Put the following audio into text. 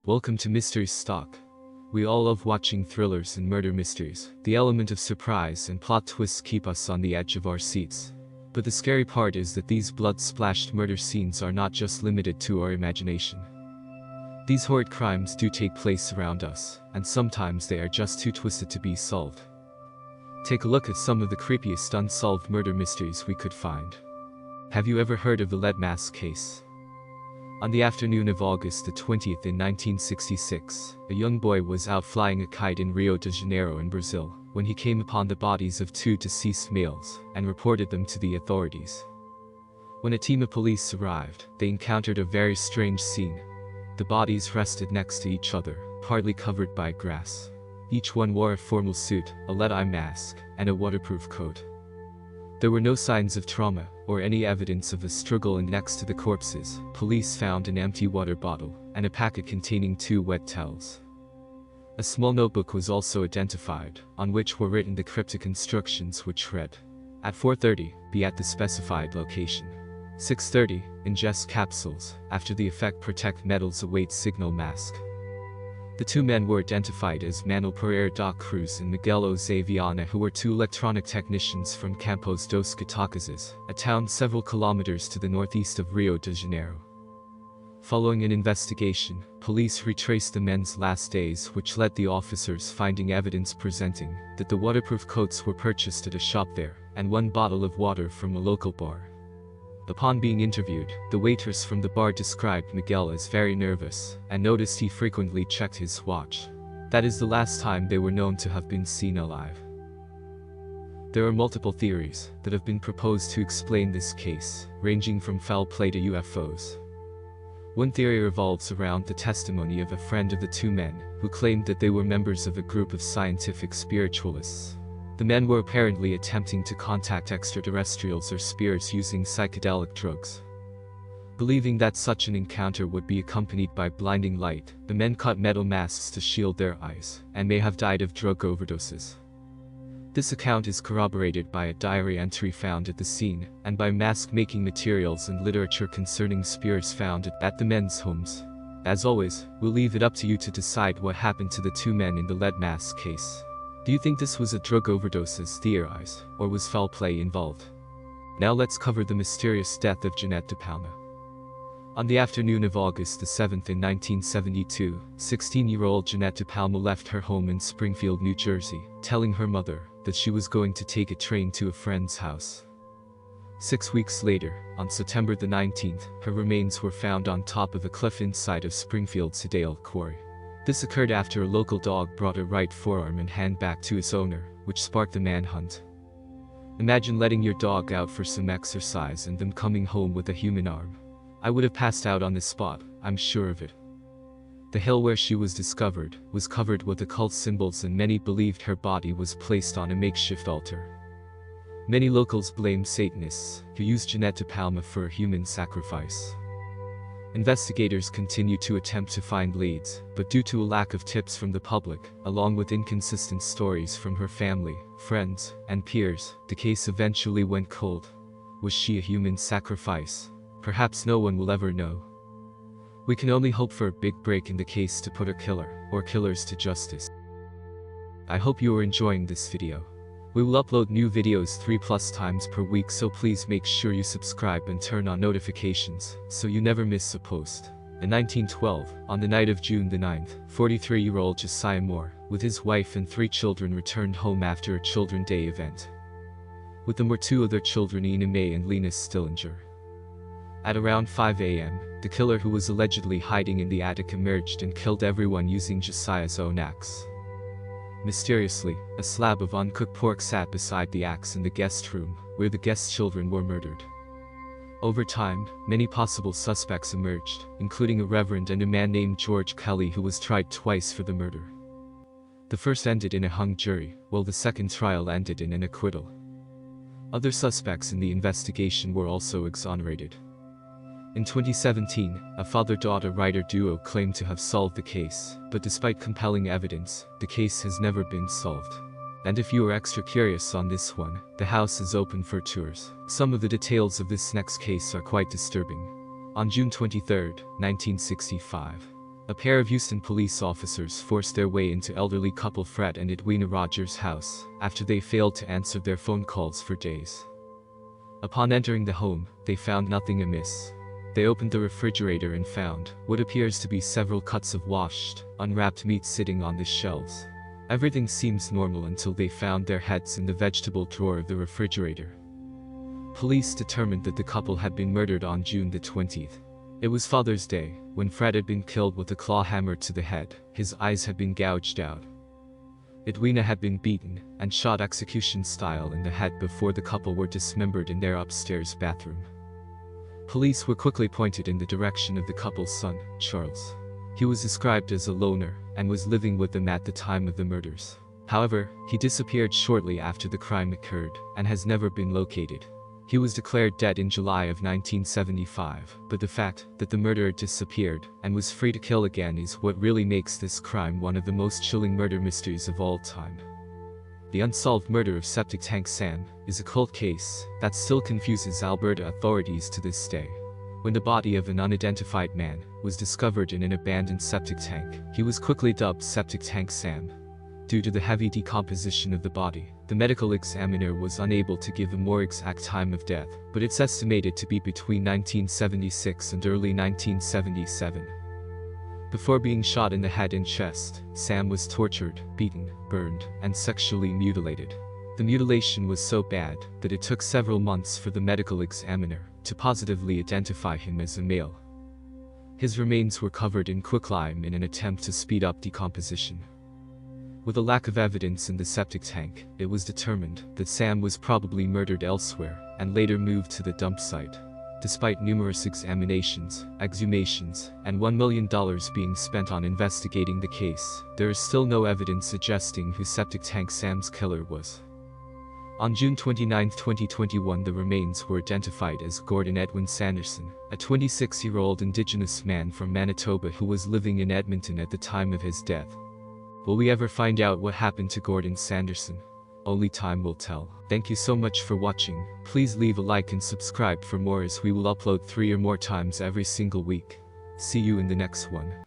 Welcome to MysteryStock. We all love watching thrillers and murder mysteries. The element of surprise and plot twists keep us on the edge of our seats. But the scary part is that these blood-splashed murder scenes are not just limited to our imagination. These horrid crimes do take place around us, and sometimes they are just too twisted to be solved. Take a look at some of the creepiest unsolved murder mysteries we could find. Have you ever heard of the lead mask case? On the afternoon of August the 20th in 1966, a young boy was out flying a kite in Rio de Janeiro in Brazil, when he came upon the bodies of two deceased males, and reported them to the authorities. When a team of police arrived, they encountered a very strange scene. The bodies rested next to each other, partly covered by grass. Each one wore a formal suit, a lead-eye mask, and a waterproof coat. There were no signs of trauma, or any evidence of a struggle, and next to the corpses, police found an empty water bottle, and a packet containing 2 wet towels. A small notebook was also identified, on which were written the cryptic instructions which read, "At 4:30, be at the specified location. 6:30, ingest capsules, after the effect protect metals await signal mask." The 2 men were identified as Manuel Pereira da Cruz and Miguel José Viana, who were 2 electronic technicians from Campos dos Goitacazes, a town several kilometers to the northeast of Rio de Janeiro. Following an investigation, police retraced the men's last days, which led the officers finding evidence presenting that the waterproof coats were purchased at a shop there, and 1 bottle of water from a local bar. Upon being interviewed, the waitress from the bar described Miguel as very nervous, and noticed he frequently checked his watch. That is the last time they were known to have been seen alive. There are multiple theories that have been proposed to explain this case, ranging from foul play to UFOs. One theory revolves around the testimony of a friend of the 2 men, who claimed that they were members of a group of scientific spiritualists. The men were apparently attempting to contact extraterrestrials or spirits using psychedelic drugs. Believing that such an encounter would be accompanied by blinding light, the men cut metal masks to shield their eyes, and may have died of drug overdoses. This account is corroborated by a diary entry found at the scene, and by mask-making materials and literature concerning spirits found at the men's homes. As always, we'll leave it up to you to decide what happened to the 2 men in the lead mask case. Do you think this was a drug overdose as theorized, or was foul play involved? Now let's cover the mysterious death of Jeanette de Palma. On the afternoon of August the 7th in 1972, 16-year-old Jeanette de Palma left her home in Springfield, New Jersey, telling her mother that she was going to take a train to a friend's house. 6 weeks later, on September the 19th, her remains were found on top of a cliff inside of Springfield's Dale Quarry. This occurred after a local dog brought a right forearm and hand back to its owner, which sparked the manhunt. Imagine letting your dog out for some exercise and them coming home with a human arm. I would have passed out on the spot, I'm sure of it. The hill where she was discovered was covered with occult symbols, and many believed her body was placed on a makeshift altar. Many locals blame Satanists, who used Jeanette de Palma for a human sacrifice. Investigators continue to attempt to find leads, but due to a lack of tips from the public, along with inconsistent stories from her family, friends, and peers, the case eventually went cold. Was she a human sacrifice? Perhaps no one will ever know. We can only hope for a big break in the case to put a killer, or killers, to justice. I hope you are enjoying this video. We will upload new videos 3+ times per week, so please make sure you subscribe and turn on notifications, so you never miss a post. In 1912, on the night of June the 9th, 43-year-old Josiah Moore, with his wife and 3 children, returned home after a Children's Day event. With them were 2 other children, Ina May and Lena Stillinger. At around 5 a.m., the killer, who was allegedly hiding in the attic, emerged and killed everyone using Josiah's own axe. Mysteriously, a slab of uncooked pork sat beside the axe in the guest room, where the guest children were murdered. Over time, many possible suspects emerged, including a reverend and a man named George Kelly, who was tried twice for the murder. The first ended in a hung jury, while the second trial ended in an acquittal. Other suspects in the investigation were also exonerated. In 2017, a father-daughter writer duo claimed to have solved the case, but despite compelling evidence, the case has never been solved. And if you are extra curious on this one, the house is open for tours. Some of the details of this next case are quite disturbing. On June 23, 1965, A pair of Houston police officers forced their way into elderly couple Fred and Edwina Rogers' house after they failed to answer their phone calls for days. Upon entering the home, they found nothing amiss. They opened the refrigerator and found what appears to be several cuts of washed, unwrapped meat sitting on the shelves. Everything seems normal until they found their heads in the vegetable drawer of the refrigerator. Police determined that the couple had been murdered on June the 20th. It was Father's Day, when Fred had been killed with a claw hammer to the head. His eyes had been gouged out. Edwina had been beaten and shot execution style in the head before the couple were dismembered in their upstairs bathroom. Police were quickly pointed in the direction of the couple's son, Charles. He was described as a loner and was living with them at the time of the murders. However, he disappeared shortly after the crime occurred and has never been located. He was declared dead in July of 1975, but the fact that the murderer disappeared and was free to kill again is what really makes this crime one of the most chilling murder mysteries of all time. The unsolved murder of Septic Tank Sam is a cold case that still confuses Alberta authorities to this day. When the body of an unidentified man was discovered in an abandoned septic tank, he was quickly dubbed Septic Tank Sam. Due to the heavy decomposition of the body, the medical examiner was unable to give a more exact time of death, but it's estimated to be between 1976 and early 1977. Before being shot in the head and chest, Sam was tortured, beaten, burned, and sexually mutilated. The mutilation was so bad that it took several months for the medical examiner to positively identify him as a male. His remains were covered in quicklime in an attempt to speed up decomposition. With a lack of evidence in the septic tank, it was determined that Sam was probably murdered elsewhere and later moved to the dump site. Despite numerous examinations, exhumations, and $1 million being spent on investigating the case, there is still no evidence suggesting who Septic Tank Sam's killer was. On June 29, 2021, the remains were identified as Gordon Edwin Sanderson, a 26-year-old Indigenous man from Manitoba who was living in Edmonton at the time of his death. Will we ever find out what happened to Gordon Sanderson? Only time will tell. Thank you so much for watching. Please leave a like and subscribe for more, as we will upload 3 or more times every single week. See you in the next one.